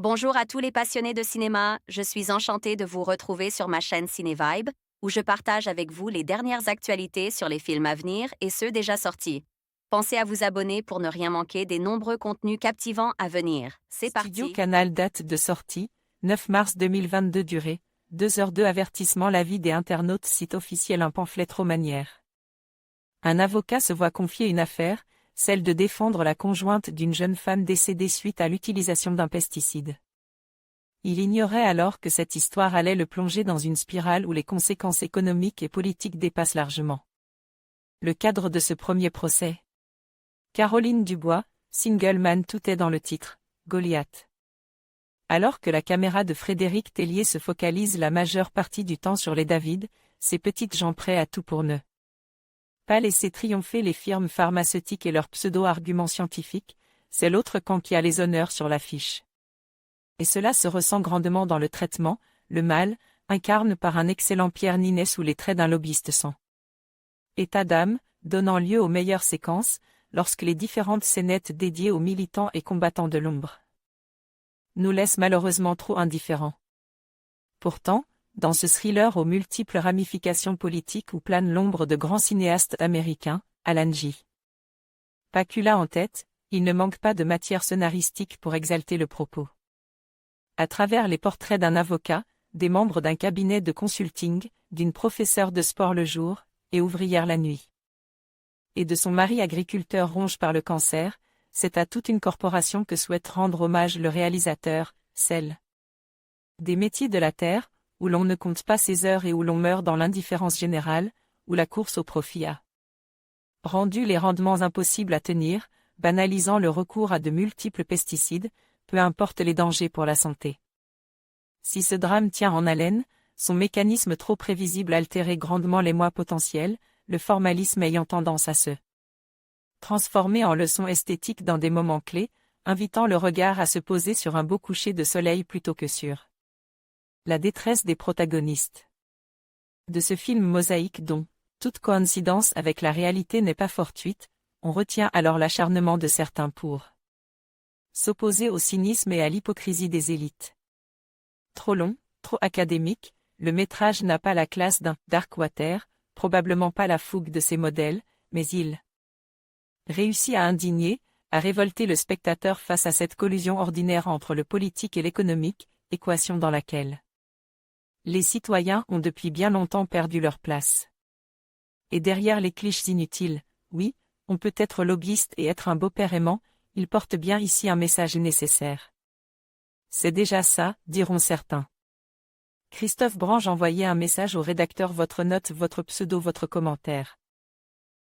Bonjour à tous les passionnés de cinéma, je suis enchantée de vous retrouver sur ma chaîne Cinévibe, où je partage avec vous les dernières actualités sur les films à venir et ceux déjà sortis. Pensez à vous abonner pour ne rien manquer des nombreux contenus captivants à venir. C'est Studio parti! Canal, date de sortie, 9 mars 2022, durée, 2h02. Avertissement: l'avis des internautes, site officiel. Un pamphlet Romanière. Un avocat se voit confier une affaire, celle de défendre la conjointe d'une jeune femme décédée suite à l'utilisation d'un pesticide. Il ignorait alors que cette histoire allait le plonger dans une spirale où les conséquences économiques et politiques dépassent largement le cadre de ce premier procès. Caroline Dubois, single man, tout est dans le titre, Goliath. Alors que la caméra de Frédéric Tellier se focalise la majeure partie du temps sur les David, ces petites gens prêts à tout pour ne pas laisser triompher les firmes pharmaceutiques et leurs pseudo-arguments scientifiques, c'est l'autre camp qui a les honneurs sur l'affiche. Et cela se ressent grandement dans le traitement. Le mal, incarne par un excellent Pierre Ninet sous les traits d'un lobbyiste sans état d'âme, donnant lieu aux meilleures séquences, lorsque les différentes scénettes dédiées aux militants et combattants de l'ombre nous laissent malheureusement trop indifférents. Pourtant, dans ce thriller aux multiples ramifications politiques où plane l'ombre de grands cinéastes américains, Alan J. Pakula en tête, il ne manque pas de matière scénaristique pour exalter le propos. À travers les portraits d'un avocat, des membres d'un cabinet de consulting, d'une professeure de sport le jour, et ouvrière la nuit, et de son mari agriculteur ronge par le cancer, c'est à toute une corporation que souhaite rendre hommage le réalisateur, celle des métiers de la terre, où l'on ne compte pas ses heures et où l'on meurt dans l'indifférence générale, où la course au profit a rendu les rendements impossibles à tenir, banalisant le recours à de multiples pesticides, peu importe les dangers pour la santé. Si ce drame tient en haleine, son mécanisme trop prévisible altérait grandement les mois potentiels, le formalisme ayant tendance à se transformer en leçon esthétique dans des moments clés, invitant le regard à se poser sur un beau coucher de soleil plutôt que sur la détresse des protagonistes de ce film mosaïque dont toute coïncidence avec la réalité n'est pas fortuite. On retient alors l'acharnement de certains pour s'opposer au cynisme et à l'hypocrisie des élites. Trop long, trop académique, le métrage n'a pas la classe d'un Darkwater, probablement pas la fougue de ses modèles, mais il réussit à indigner, à révolter le spectateur face à cette collusion ordinaire entre le politique et l'économique, équation dans laquelle les citoyens ont depuis bien longtemps perdu leur place. Et derrière les clichés inutiles, oui, on peut être lobbyiste et être un beau-père aimant, il porte bien ici un message nécessaire. C'est déjà ça, diront certains. Christophe Brange envoyait un message au rédacteur: votre note, votre pseudo, votre commentaire.